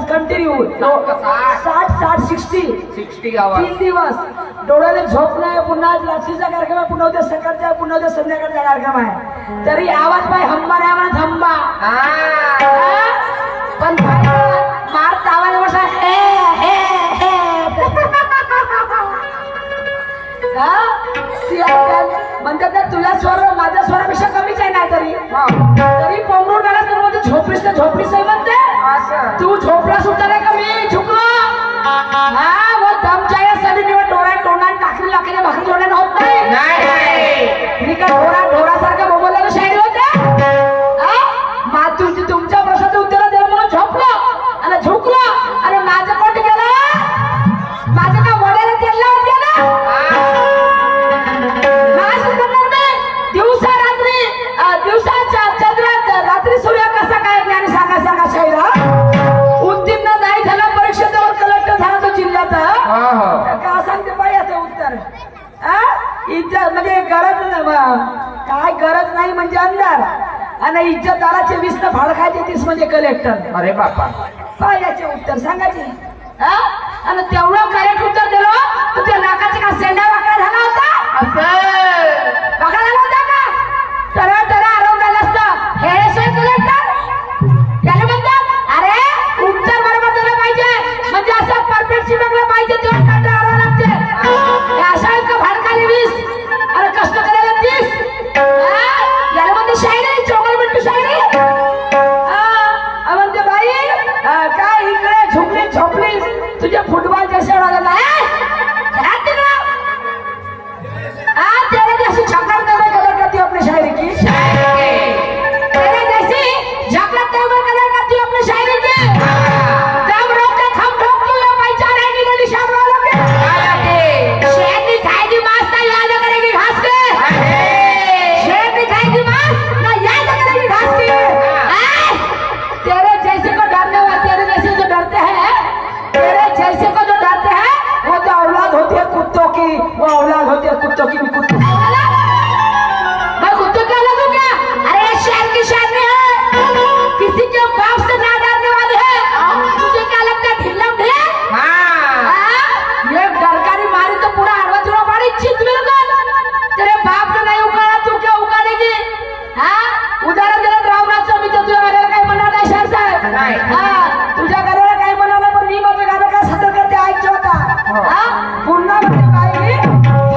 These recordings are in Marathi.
कंटिन्यू 60 आवाज 3 दिवस डोळ्याने झोप नाही. पुन्हा रात्रीचा कार्यक्रम आहे, पुन्हा उद्या सकाळचा, पुन्हा उद्या संध्याकाळचा कार्यक्रम आहे. तरी आवाज पाय हंबा नाही म्हणा थंबा. पण मार आवाज बसा हे हे हे म्हणतात ना तुझा स्वर माझ्या स्वरापेक्षा कमीच आहे ना. तरी पोंगरून आला तर मध्ये झोपलीस तर झोपलीस आहे म्हणते. तू झोपला सुद्धा नाही का मी झुकलो. हा वो दमच्या या सभी निवड डोळ्यात तोंडात टाकली लाकडी भाकरी जोडण्यानं होत नाही. मी का ढोरासारखं बोबवलेलं शायरी होते. तुमच्या प्रश्नाचं उत्तर दिलं म्हणून झोपलो आणि झुकलो आणि माझं कोट गेलं. माझं का वड्याला तेल लावून गेलं. दिवसाच्या चंद्रात रात्री सूर्य कसा काय ज्ञानी सांगा शायरा. उत्तीर्ण नाही झाला परीक्षेवर कलेक्टर झाला तो जिल्ह्यात. का सांगते बाई याचं उत्तर. इज्जत म्हणजे काय गरज नाही म्हणजे अंधार आणि इज्जतदाराचे 20 फाड खायचे 30 म्हणजे कलेक्टर. अरे बापा काय याचे उत्तर सांगायचे. आणि तेवढं करेक्ट उत्तर दिलं तर त्या नाकाचे का सेंडा वाकडा झाला होता. वाकडा झाला होता का टरा आरवलेलं असतं हे सोय कलेक्टर. त्याला म्हणतात अरे उत्तर बरोबर दिलं पाहिजे म्हणजे असं परफेक्ट शिकवलं पाहिजे तेव्हा कंटाळा आरावं लागते. अशा इतकं भाडकाले 20 अरे कष्ट करायला 30. याला म्हणते शायरी चोगल म्हणतो शायरी. म्हणते बाई काय इकडे झोपलीस तुझे फुटबॉल जैसे उडाले तेरे जैसी झकड़ते हुए कदर करती हूँ अपनी शायरी की. तेरे जैसी झकड़ते हुए कदर करती हूँ अपनी शायरी की. दम रोक के खम ठोक तू ये भाईचारे की गली शाम वालों के. शेर नहीं खाएगी मांस ना याद करेगी घास के. शेर नहीं खाएगी मांस ना याद करेगी घास की. तेरे जैसे को डरने वाले तेरे जैसे जो डरते हैं तेरे जैसे को जो डरते हैं वो तो औलाद होती है कुत्तों की. वो औलाद होती है कुत्तों की. मैं कुत्तों क्या लगूं क्या. अरे ये शहर की शान है किसी के बाप से ना डरने वाले हैं. तुझे क्या लगता है ढिल्लम ढिले. ये डरकारी मारी तो पूरा आडवा मारी चित बिल्कुल. तेरे बाप ने नहीं उखाड़ा तू क्या उखाड़ेगी. उदाहरण दिलं रावणाचं मी तर तुझ्या घराला काही म्हणणार नाही शहर साहेब. तुझ्या घराला काही म्हणणार नाही पण मी माझं गाणं काय सादर करते ऐकतो होता. पुन्हा म्हणजे काय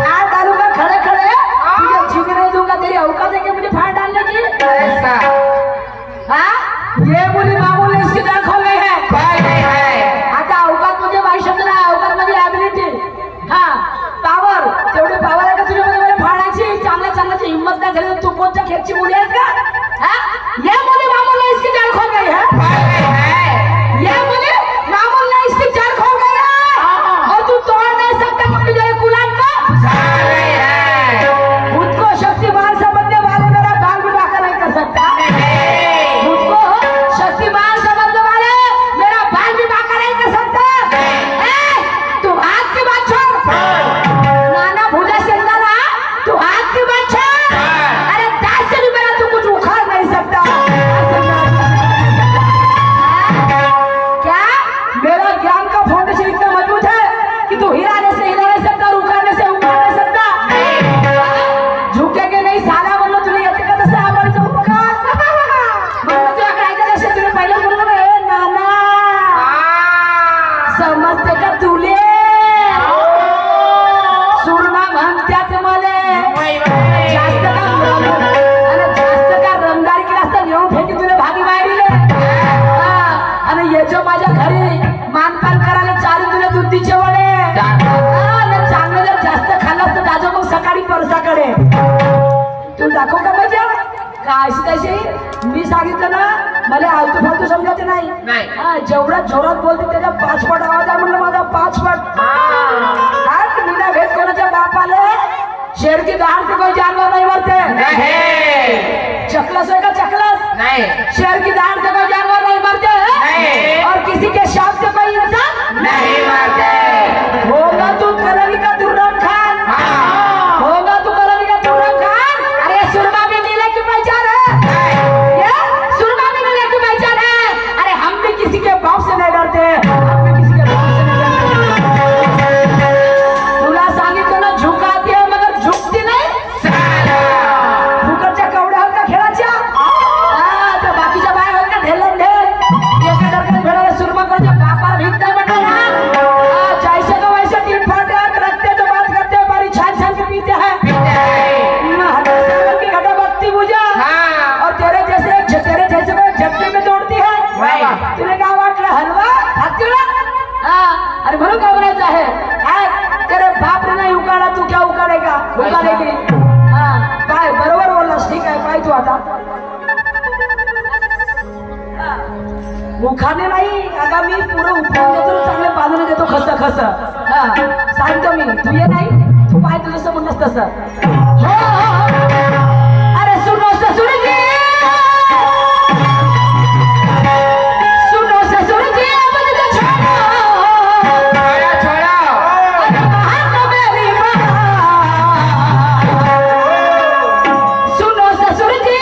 फाड़ डालूंगा खड़े खड़े तुझे जीने नहीं दूंगा. तेरी औकात है कि मुझे फाड़ डालने की. ये मुझे मामूली इसकी दर खोल गई है. आता औकात म्हणजे वाई शब्द नाही औकात म्हणजे ॲबिलिटी. पावर तेवढी पावर आहे का तुझ्यामध्ये मला फाडायची. चांगल्याची हिंमत नाही झाली तू कोणत्या खेळची मुली आहेस का. ये मुझे मामूली इसकी दर खोल गई है. ये मुझे मामूली इसकी दर खोल गई है और तू तोड़ नहीं सकता क्योंकि तेरे गुलाम को खुद को शक्तिमान समझने वाले मेरा बाल भी बाका नहीं कर सकता. खुद को शक्तिमान समझने वाले मेरा बाल भी बाका नहीं कर सकता. तू हाथ की बात छोड़. नाना भूजा सेंदा ना तू हाथ की बात छोड़. अरे 10 से भी मेरा तू कुछ उखाड़ नहीं सकता. क्या मेरा ज्ञान का फाउंडेशन इतना मजबूत है कि तू हिलाने से हिला नहीं सकता और उखाड़ने से उखाड़ नहीं सकता. झुकेगे नहीं साला म्हणलं तुला येते का तसं आवडचं उखाड़. म्हणलं तुला काय करायचं तुला पहिलं बोललो ए नाना समजते का तुले. सुरमा म्हणत्यात मले जास्त का रंगदारी केला असता नेऊन फेकी तुला भागी मारिले. आणि याच्या माझ्या घरी मानपान करायला चालू तुला दुधीचे वडे दाखव का मजा काय तशी मी सांगितलं ना मला आलतू फालतू समजायचं नाही नाही. हा जेवढा जोरात बोलते त्याचा 5 पट आवाज आहे म्हणलं माझा 5 पट आज मीना भेद कोणाच्या बापाले शेर की दाढ़ से कोई जानवर नहीं मरते नहीं चकलस है का चकलस नहीं शेर की दाढ़ से कोई जानवर नहीं मरते नहीं और किसी के शाप से कोई इंसान नहीं मरते होगा तू करवी का दुर्रम खान हाँ। होगा तू करवी का दुर्रम खान अरे सुरमा भी नीले की पहचान है ये सुरमा भी नीले की पहचान है अरे हम भी किसी के बाप से नहीं डरते हम भी किसी के बाप से नहीं डरते तुला सांगितलं ना झुकाती है मगर झुकती नाही फुकटच्या कवड्यावर का खेळाच्या त्या बाकीच्या बाया होत का ढेलन ढेल एका डरकाने भेटायला सुरमा करते बापा भीक नाही म्हणलं ना जैसे का वैसे टीम फाटे रखते तो बात करते बारी छान छान के पीते हैं की घटा बत्ती बुझा और तेरे जैसे को झटके में तोड़ती है तुला काय वाटलं हलवा हातीला अरे म्हणून काय म्हणायचं आहे तेरे बाप ने नाही उकाळा तू क्या उकाळेगा उकाळेगी काय बरोबर बोललास ठीक आहे काय तू आता मुखाने नाही अगा मी पुरं उपयोग देतो चांगले बाजूने देतो खस खस सांगतो मी तू ये नाही तू पाय तुझं जसं म्हणलंस तसं अरे सुनो ससुर जी सुनो ससुर जी मुझे छोड़ो छोड़ो मेरी सुनो ससुर जी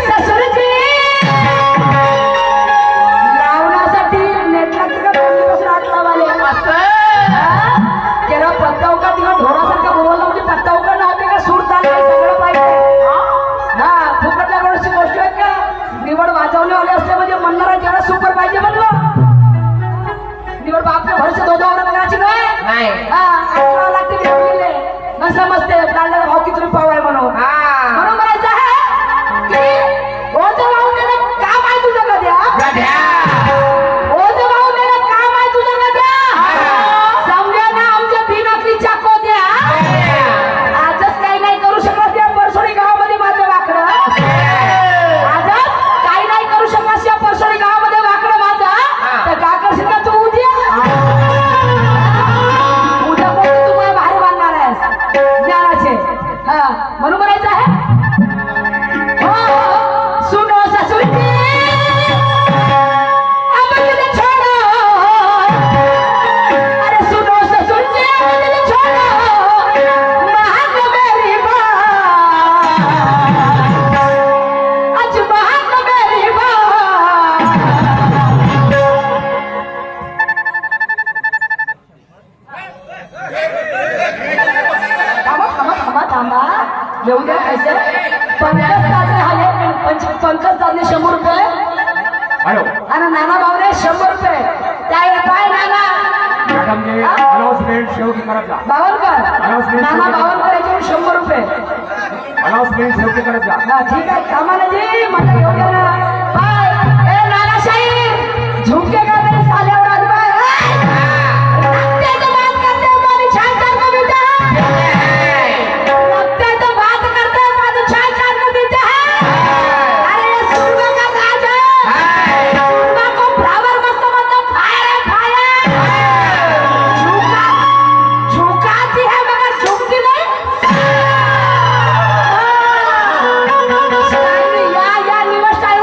ससुर जी लावण्यासाठी नेट लागतं का पहिलीपासून आटला वाले तेरा पत्ता उका तिला ढोरासारखा बोलला म्हणजे पत्ता उका नव्हते का सूर ताल सगळं पाहिजे फुकटल्या गोष्टी गोष्टी आहेत का निवड वाजवणेवाले असले म्हणजे म्हणणारा त्याला सुपर पाहिजे म्हणलं निवड बापने भरसे दोदावर बघायची नाही. आठवा लागते निवडलेले न समजते लांडाला भाव किती पाव आहे म्हणून म्हणून म्हणायचं आहे की ओझं वाहून देणं काम आहे तुझं कध्या ओझं वाहून देणं काम आहे तुझं कध्या समजा ना आमच्या बिनातली चाको द्या आजच काही नाही करू शकत त्या परसोडी गावामध्ये माझं वाकडं आजच काही नाही करू शकत या परसोडी गावामध्ये वाकडं माझं तर का करशील का तू उद्या उद्या कोणी तुम्हाला बाहेर बांधणार आहेस ज्ञानाचे म्हणून म्हणायचं आहे सुनो ससुर जी अब मुझे छोड़ो अरे सुनो ससुर जी अब मुझे छोड़ो महान मेरी बात आज महान मेरी बात थांबा येऊ द्या पैसे पंकज दादरे आले पंकज दादरे 100 रुपये हेलो आणि नाना भावने 100 रुपये काय काय नाना मॅडम ने अनाउंसमेंट शेव की करत जा बावनकर नाना बावनकर याच्यावर 100 रुपये अनाउंसमेंट शेव की करत जा ठीक आहे कामाला जी मला घेऊन द्या ना बाय ए नानाशाही झुके का मेरे साले और आज बाय रखते तो बात करते हमारी छान छान को मिलता है रखते तो बात करते हमारी छान छान को मिलता है अरे ये सुरमा का राज है सुरमा को फ्लावर मत समझो फायर है फायर झुकाती है मगर झुकती नहीं या निवड स्टाईल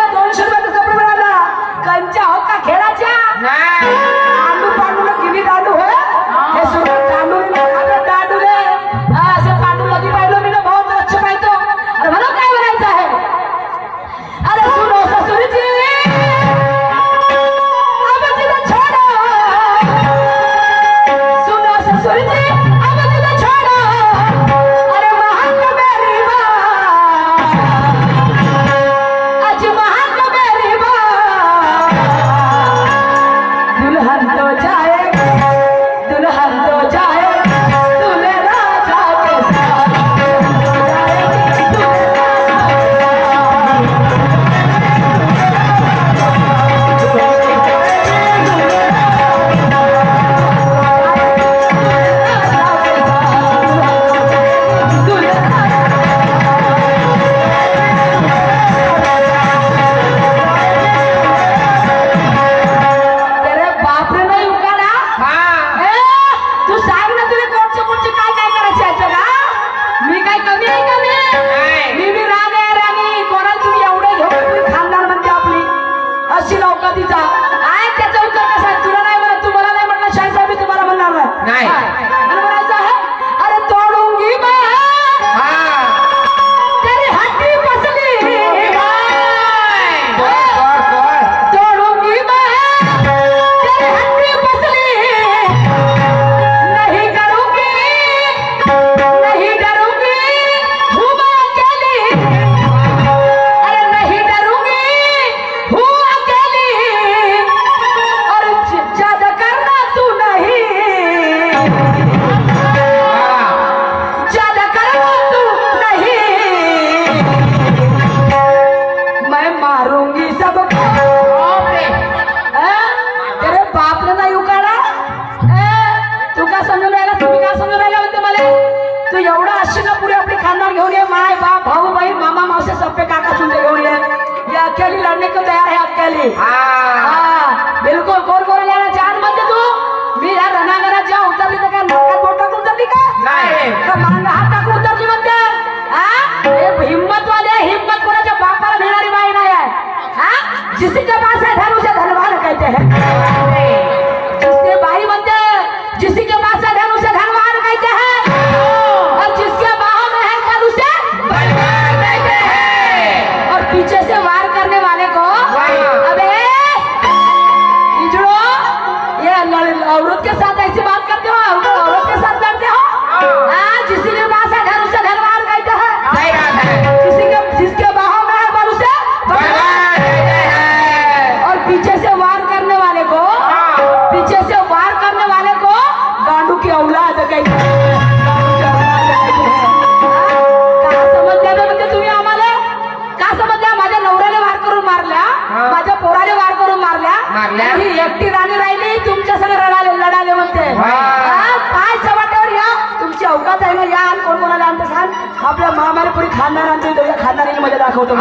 तू का समजून राहिला तुम्ही का समजून राहिला म्हणते मला तू एवढा अशी ना पुरी आपली खानदार घेऊन ये माय बाप भाऊ बहीण मामा मावसे सप्पे काका सुनते घेऊन ये अकेली लड़ने को तयार है अकेली बिल्कुल कोण कोण यायला जान म्हणते तू मी या रणांगणात जेव्हा उतरली तर काय नाकात बोट टाकून उतरली का नाही का मांगा हात टाकून उतरली म्हणते हे हिम्मत वाले हिम्मत कोणाच्या बापाला मिळणारी बाई नाही आहे जिसके पास है धन उसे धनवान कहते हैं जिसके बाई बनते जिसके पास है धन उसे धनवान कहते हैं और जिसके बाहों में है बल उसे बलवान कहते हैं और पीछे से वार करने वाले को अबे इजड़ो ये औरत के साथ ऐसी बात करते हो औरत के साथ लड़ते हो जिसके पास है धन उसे धनवान कहते हैं जिसके बाहों में है बल उसे बलवान कहते हैं और पीछे से वार करने वाले को गांडू की औलाद कहते हैं का समजल्या म्हणजे तुम्ही आम्हाला का समजल्या माझ्या नवऱ्याला वार करून मारल्या माझ्या पोराला वार करून मारल्या ही एकटी राणी राहिली तुमच्या संग लढाले म्हणते काय चव्हाट्यावर या तुमची अवकाश आहे ना या आणि कोण कोणाला आणते सांग आपल्या मामाला पुरी खानदार आणतो या खानदारीने मध्ये दाखवतो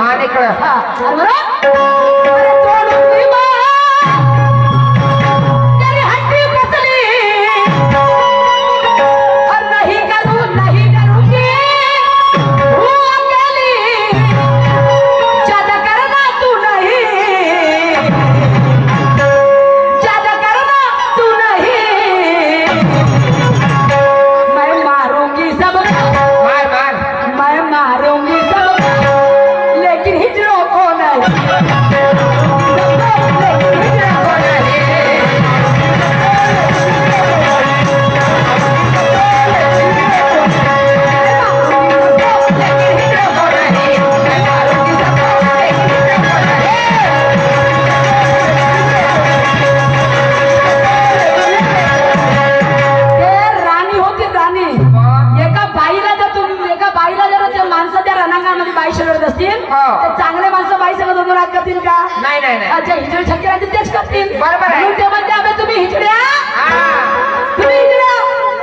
चांगले माणसं बाई सगळं दोन राज करतील का नाही अच्छा हिजडे छक्के राहतील तेच करतील बरोबर आहे ते म्हणते आम्ही तुम्ही हिजड्या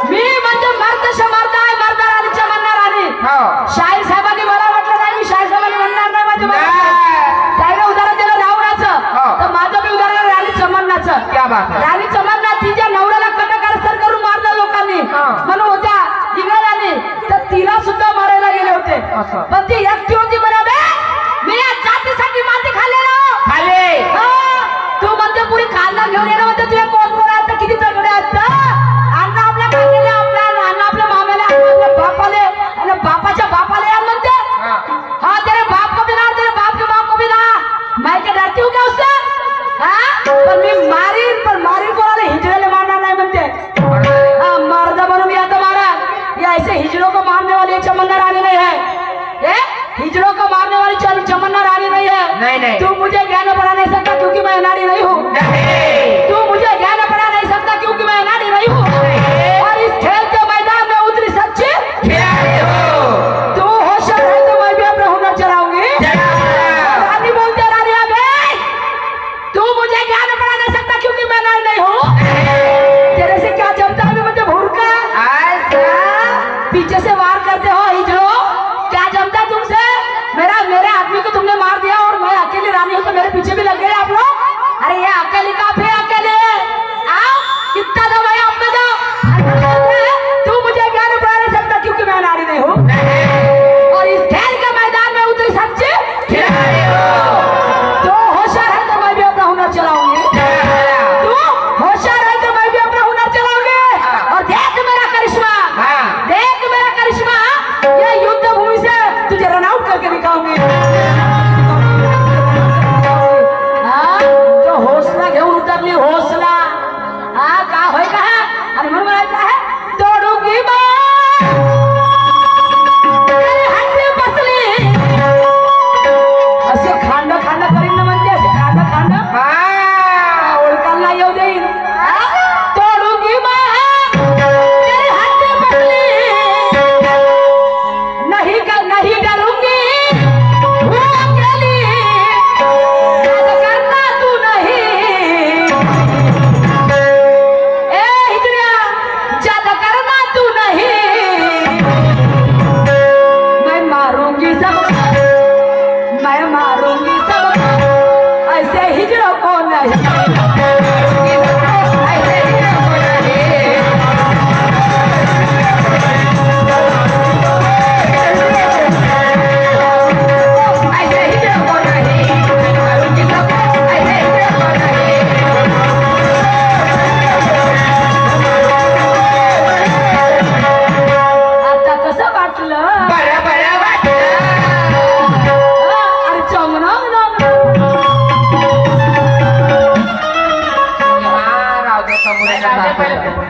मी म्हणजे मर्दशा मर्द आहे मर्दा राणीच्या म्हणणार राणी शाहीर साहेबांनी मला म्हटलं नाही मी शाहीर साहेबांनी म्हणणार नाही माझ्या त्याने उदाहरण दिलं रावणाचं तर माझं मी उदाहरण राणी चमन्नाचं राणी चमन्ना तिच्या नवऱ्याला कटकारस्थान करून मारलं लोकांनी म्हणून होत्या इंग्रजांनी तर तिला सुद्धा मारायला गेले होते पण ती एकटी होती बरोबर मी या जातीसाठी माती खाल्ले तू म्हणते पुरी खानदार घेऊन येणं म्हणते तुझ्या कोण कोण आहेत किती तगडे आहेत अन्न आपल्या खाल्लेले अन्न आपल्या मामेले आपल्या बापाले आणि बापाच्या बापाले यार म्हणते तेरे बाप को भी ना तेरे बाप के बाप को भी ना मैं क्या डरती हूँ क्या उससे पण मी मारीन कोणाला हिजड्याला मारणार नाही म्हणते मर्द बनून या तर मारा या ऐसे हिजड़ों को मारने वाली चमन्ना रानी नहीं है हिजड़ों को मारने वाली चमन्ना रानी नहीं है नहीं तू मुझे ज्ञान पढ़ा नहीं सकता क्योंकि मैं अनाड़ी नहीं हूँ तू मुझे ज्ञान पढ़ा नहीं सकता क्योंकि मैं अनाड़ी नहीं हूँ और इस खेल के मैदान में उतरी सच्ची तू होशियार है तो मैं भी अपना हुनर चलाऊंगी रानी बोलते रानी तू मुझे ज्ञान पढ़ा नहीं सकता क्योंकि मैं अनाड़ी नहीं हूँ तेरे से क्या जमता है मुझे भूरका पीछे से वार करते हो हिजड़ो क्या जमता है तुमसे मेरे आदमी को तुमने मार दिया और मैं अकेली रानी हूँ तो मेरे पीछे भी लग गए आप लोग अरे ये अकेली का फिर अकेले आओ कितना दो भाई आप दो तू मुझे ज्ञान पढ़ा नहीं सकता क्योंकि मैं नारी नहीं हूँ और इस खेल के मैदान में उतरी सच्ची खिलाड़ी हो तो होशियार है तो मैं भी अपना हुनर चलाऊंगी तू होशियार है तो मैं भी अपना हुनर चलाऊंगी और देख मेरा करिश्मा ये युद्ध भूमि से तुझे रन आउट करके दिखाऊंगी तो हौसला घेऊन उतरली हौसला का होय का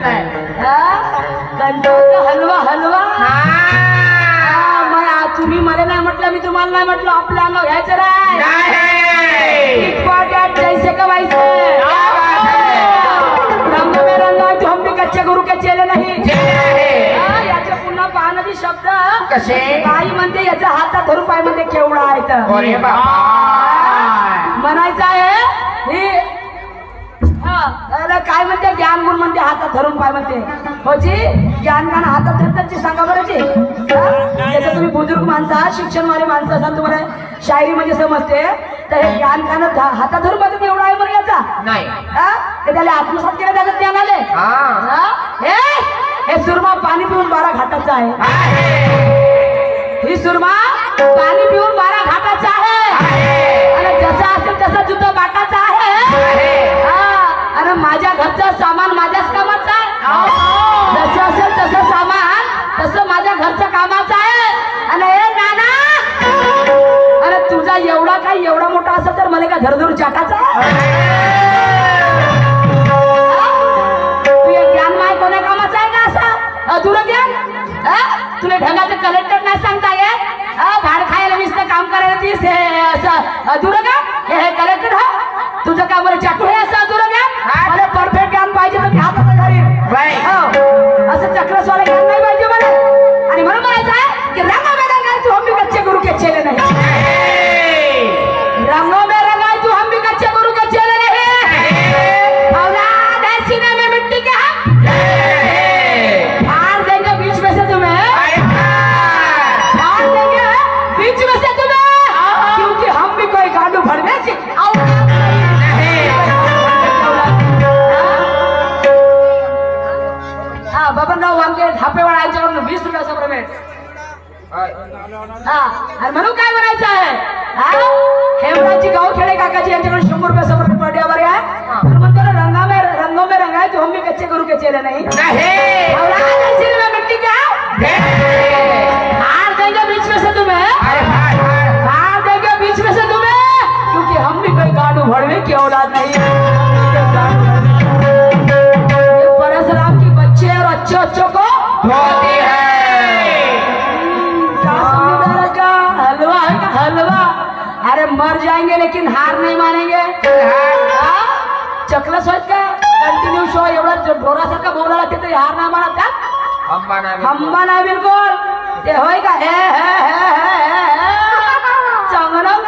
आता है कंटाळा हलवा हलवा तुम्ही मला नाही म्हटलं मी तुम्हाला नाही म्हटलं आपलं अंग घ्यायचं इम्पॉर्टंट जैसे का वैसे रंग में रंगा जो हम भी कच्चे गुरु के चेले नाही याचे पुन्हा पाहणारी शब्द कसे बाई म्हणते याचा हातात धरून पाय म्हणते केवढा आहे तर अरे बाबा म्हणायचं आहे हे काय म्हणते ज्ञान गुण म्हणते हातात धरून पाय म्हणते होची ज्ञान गाणं हातात धरताची सांगा बरं जी त्याचं तुम्ही बुजुर्ग माणसं आहात शिक्षणवाले माणसं असाल तुम्हाला शायरी म्हणजे समजते तर हे ज्ञान गाणं हातात धरून पाहिजे एवढा आहे बरं याचा नाही ते त्याला आत्मसात केलं त्याचं ज्ञान आले हे सुरमा पाणी पिऊन 12 घाटाचा आहे ही सुरमा पाणी पिऊन 12 घाटाचा आहे आणि जसा असेल तसा जुद्ध बाटाचा आहे आणि माझ्या घरचं सामान माझ्याच कामाचं आहे जसं असेल तसं सामान तसं माझ्या घरचं कामाचं आहे आणि हे नाना अरे तुझा एवढा काही एवढा मोठा असेल तर मला का धरधरू चाटाचा तू एक ज्ञान माय कोण्या कामाचं आहे का असं अधुरं ज्ञान तुला ढगाचं कलेक्टर नाही सांगता येत भाड खायला नुसतं काम करायला तीस हे असं अधुरं का हे कलेक्टर हा तुझं काम बरं चाटू हे असं अधुरं ज्ञान मला परफेक्ट ज्ञान पाहिजे तर मी हातात घालीन असं चक्रस्वाला ज्ञान नाही पाहिजे मला आणि म्हणून म्हणायचं आहे की रंगा में रंगाय तू हम भी कच्चे गुरु के चेले नहीं रंगों में रंगाय तू हम भी कच्चे गुरु के चेले नहीं औलाद है सीने में मिट्टी के हम फाड़ देंगे बीच में से तुम्हें फाड़ देंगे बीच में से तुम्हें क्योंकि हम भी कोई गांडू भरने की बबनराव वांगे धापेवाडा यांच्याकडून 20 रुपयाचा प्रमेट आणि म्हणून काय म्हणायचं आहे हेमराजची गावखेडे काकाजी यांच्याकडून 100 रुपयाचा प्रमेट पडल्यावर आहे म्हणतो रंगों में रंगाय तो हम भी कच्चे गुरु के चेले नहीं मिट्टी का हार देंगे बीच में से तुम्हें हार देंगे बीच में से तुम्हें क्योंकि हम भी कोई गाड़ू भड़वे की औलाद नहीं परशुराम की बच्चे और अच्छों को होती है क्या समझदार का हलवा है का हलवा अरे मर जाएंगे लेकिन हार नहीं मानेंगे चकला सोच का कंटिन्यू शो एवढा ढोरासारखा बोलायला तिथे हार नाही मानत का हंबा नाही बिलकुल ते होय का हे चांगलं रंग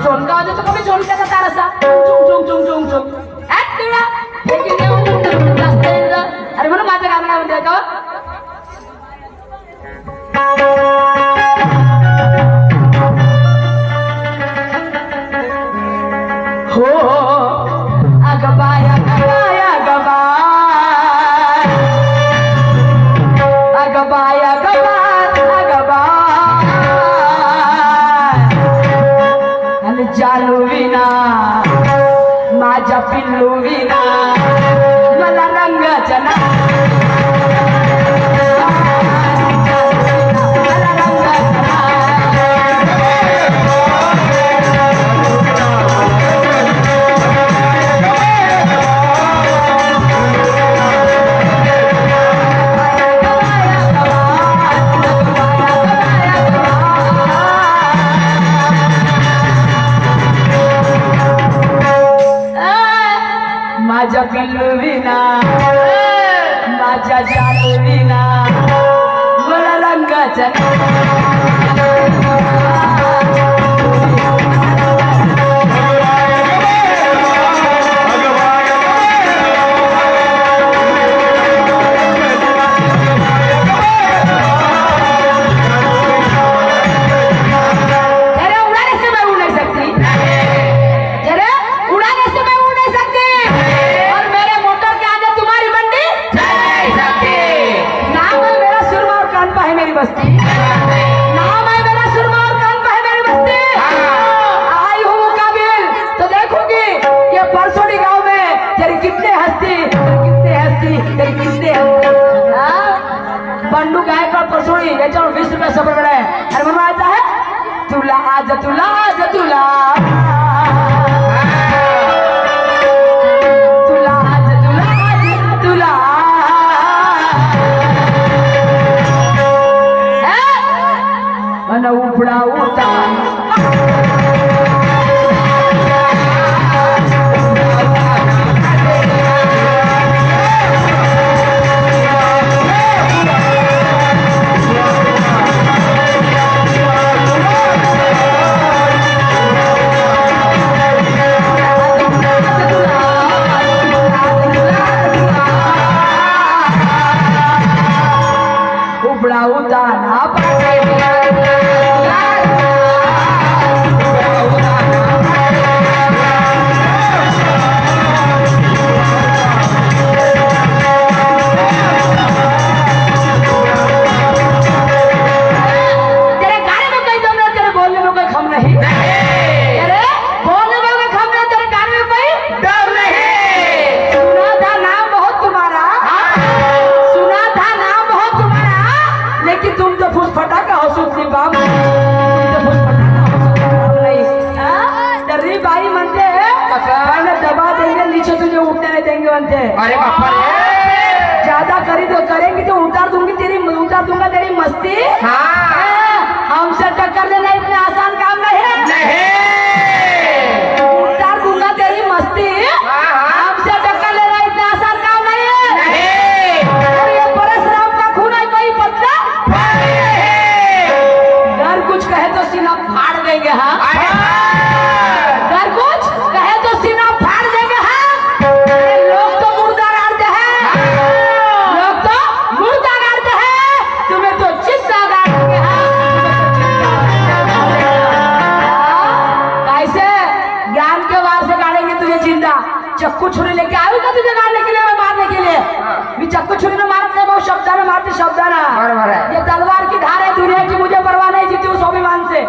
चोनका होते तो कमी चोनक्याचा तार असा चुंग अरे म्हणून माझं गाणं काय म्हणते का हो अगबाय जालू विना माझ्या पिल्लू विना मला रंगाच्या माझ्या पिल्लू विना माझ्या जालू विना मला रंगाच्या बंडू गायकवाड परसोडी याच्यावर 20 रुपयाचा प्रमेट आहे आणि म्हणून म्हणायचं आहे तुला आज कैसी हाँ। हमसे टक्कर लेना इतना आसान काम नहीं है। उतार दूंगा तेरी मस्ती। हमसे टक्कर लेना इतना आसान काम नहीं है। और ये परशुराम का खून है कोई पत्ता। अगर कुछ कहे तो सीना फाड़ देंगे। हाँ, अगर कुछ कहे तो सीना फाड़ देंगे। हाँ, अरे लोग तो मुर्दा गाड़ते हैं। लोग तो मुर्दा गाड़ते हैं, तुम्हें तो चिस्सा गाड़ेंगे। कैसे ज्ञान के वार से गाड़ेंगे तुझे जिंदा। चक्कू छुरी लेके आयु का तुझे गाड़ने के लिए, मैं मारने के लिए। भी चक्कू छुरी में मारते बहुत शब्दाना मारते शब्दाना। बराबर है। ये तलवार की धार है। दुनिया की मुझे परवाह नहीं, जीती हूँ स्वाभिमान से।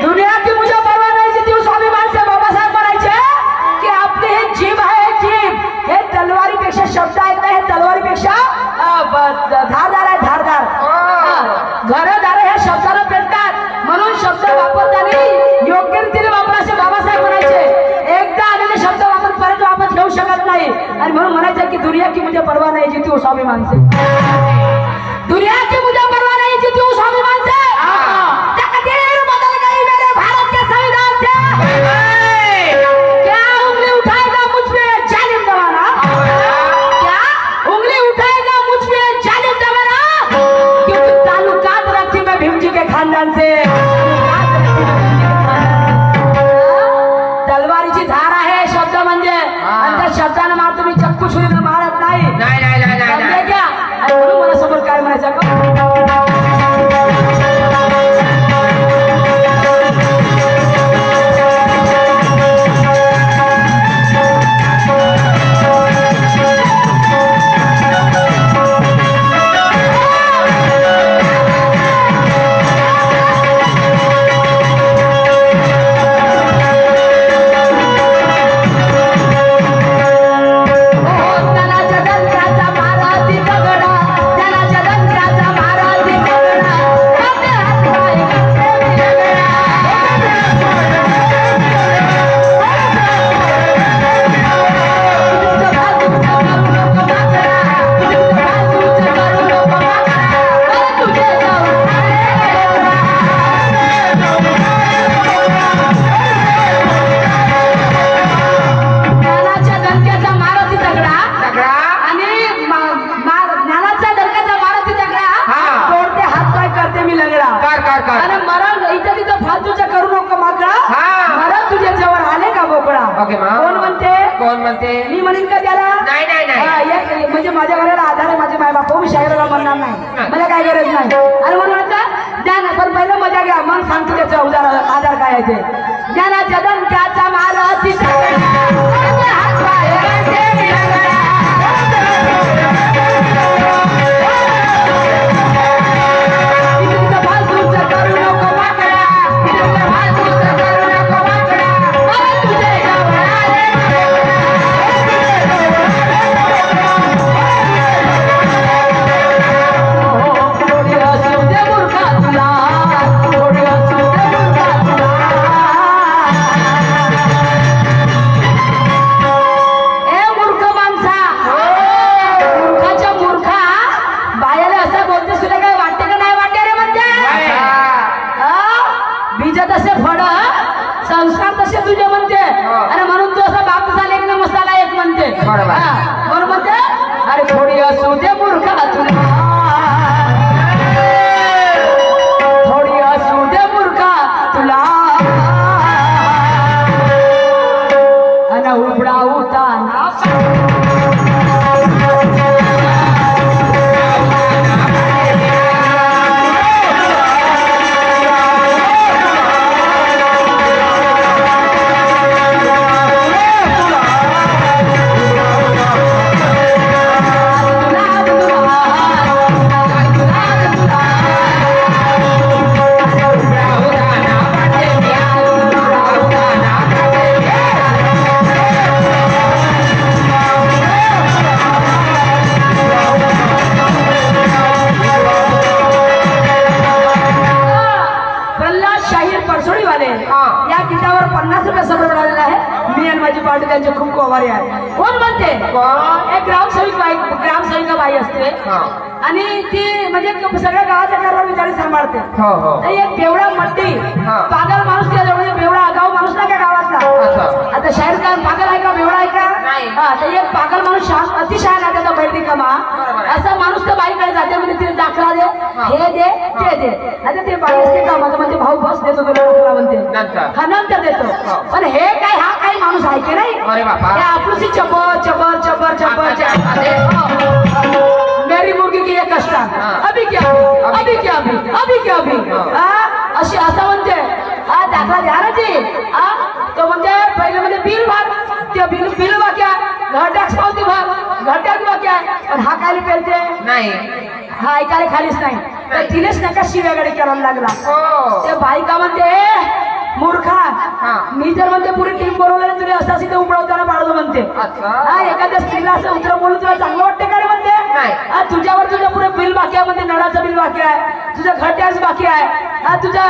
दुनिया की मुझे परवाह नहीं, जीती हूँ स्वाभिमान से। बाबा साहेब बनायचे की आपली ही जीभ आहे, जीभ हे तलवारीपेक्षा शब्द आहेत नाही, तलवारीपेक्षा धारदार आहे, धारदार. घरदार हे शब्दाला पेटतात, म्हणून शब्द वापरताना योग्य रीतीने वापरायचे. बाबासाहेब म्हणायचे एकदा आलेले शब्द वापर परत वापस घेऊ शकत नाही. आणि म्हणून म्हणायचं की दुनिया की मुझे परवाह नहीं, जीती हूँ स्वाभिमान से. दुनिया की मुझे परवाह नहीं, जीती हूँ स्वाभिमान से. तकदीर बदल गई मेरे भारत के संविधान से. क्या उंगली उठाएगा मुझ पे जालिम जमाना? क्या उंगली उठाएगा मुझ पे जालिम जमाना? क्योंकि ताल्लुकात रखती मैं भीम जी के खानदान से. तलवारीची धार आहे शब्द म्हणजे, आणि त्या शब्दाने मार तुम्ही चक्कू छुरीने मारत नाही. समजले क्या? आणि म्हणून मला समोर काय म्हणायचं का? कोण म्हणते? मी म्हणेन का त्याला? नाही. म्हणजे माझ्या घराला आधार आहे माझे माय बाप. मी शायराला म्हणणार नाही, मला काय गरज नाही. आणि म्हणून म्हणतात ज्ञान, पण पहिलं मजा घ्या, मग सांगतो त्याचं आधार काय आहे ते. ज्ञानाच्या दणक्याचा मारा करायची पार्टी त्यांचे खूप कोवारी आहे. कोण म्हणते? एक ग्रामसेविका बाई असते आणि ती म्हणजे सगळ्या गावाच्या कारभार विचारी सांभाळते. तर एक बेवडा मट्टी पागल माणूस तिला जवळ बेवडा आगाऊ माणूस नाही का गावातला. आता शाहीर का पागल आहे का बेवडा आहे का? हा, तर एक पागल माणूस अतिशहाणा आहे त्याचा बैठी कामा असा माणूस तर बाईकडे जाते म्हणजे तिने दाखला दे हे दे ते दे. आता ते बाई असते का माझं म्हणते भाऊ बस देतो तुला दाखला म्हणते हा नंतर देतो. पण हे काय हा काही माणूस आहे की नाही आपली चबर चबर चबर चबर मेरी मुर्गी की एक कष्टा अभी क्या अभी क्या अभी अभी क्या अभी अशी असं म्हणते. हा दाखला द्या ना जी. तो म्हणते पहिले म्हणजे बिल भर ते बिल बाकी आहे घर टॅक्स पावती भर घर टॅक्स बाकी आहे. पण हा काय पेलते नाही हा ऐकायला खालीच नाही. तर तिनेच नका शिव्याकडे करायला लागला. ते बाई का म्हणते मूर्खा मी जर म्हणते पुरी टीम बोलवलं तुला असं असे उमळवताना पाडतो म्हणते. हा एखाद्या स्त्रीला असं उतर बोलून तुला चांगलं वाटतं का रे म्हणते. तुझ्यावर तुझं पुरे बिल बाकी आहे म्हणते नळाचं बिल बाकी आहे तुझं घर टॅक्स बाकी आहे तुझा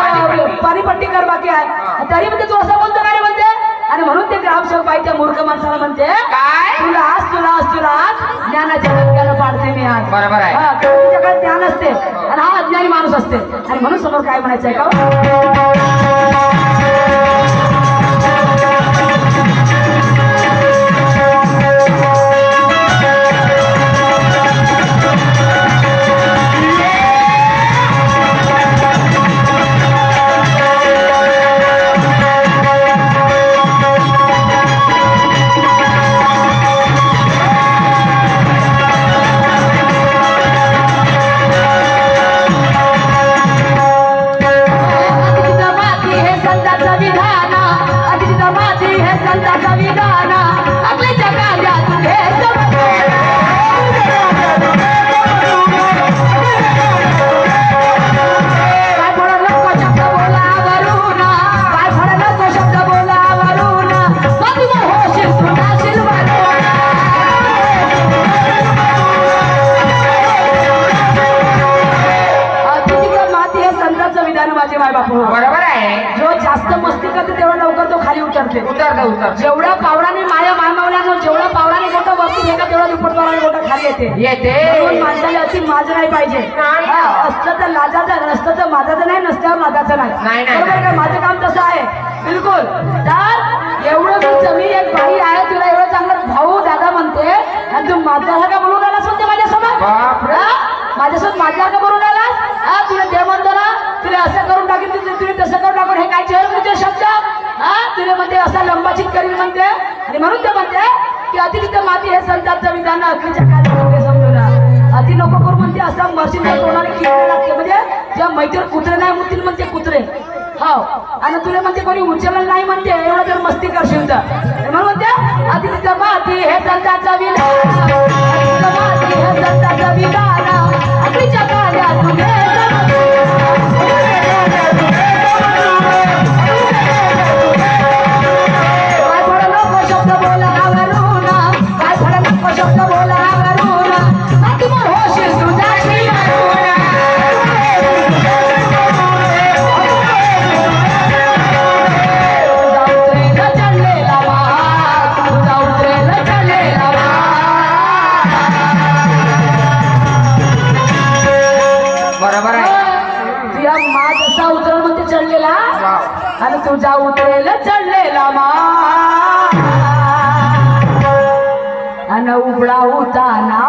पाणीपट्टी कर बाकी आहे तरी म्हणते तू असं बोलतो का रे म्हणते. आणि म्हणून ते ग्रामसेवक बाई त्या मूर्ख माणसाला म्हणते तुला आज ज्ञानाच्या डोक्याला पाडते मी आज. बरोबर आहे. तुझ्याकडे ज्ञान असते आणि हा अज्ञानी माणूस असते. आणि म्हणून समोर काय म्हणायचंय का बरोबर आहे. जो जास्त मस्ती करते तेवढा लवकर तो खाली उतरते. जेवढा पावराने माया मानवल्यानं जेवढा पावराने मोठं वरती घेता तेवढा दुप्पटवाराने मोठं खाली येते. माणसाला अति माज नाही पाहिजे. असलं तर लाजाचं नसतं तर माझाचं नाही नसल्यावर लाजाचं नाही. बरोबर का माझं काम तसं आहे बिलकुल. तर एवढं मी जमीन एक बाई आहे तुला एवढं चांगलं भाऊ दादा म्हणते आणि तू माझ्याला का बोलून आलास म्हणते माझ्यासोबत माझ्यासोबत माझ्याला का बोलून आलास. तुला ते म्हणतो ना तुला असं करून टाकेल तुला तसं करून टाकून हे काय चेहर तुझे शब्द तुला म्हणते असा लंबाचित करील म्हणते. आणि म्हणून ते म्हणते की अतिरिक्त माती हे संतांचं विधान अग्नीच्या काळात समजू ना. अति नको करू म्हणते असं मशीन कोणाला किती लागते म्हणजे जेव्हा मैत्रीण कुत्रे नाही म्हणतील म्हणते कुत्रे हो आणि तुला म्हणते कोणी उचललं नाही म्हणते एवढं जर मस्ती करशील तर म्हणून म्हणते अतिरिक्त माती हे संतांचं विधान हे संतांचं विधान अग्नीच्या काळात तुझे आणि तुझा उतरेल चढलेला आणि उबळा होता ना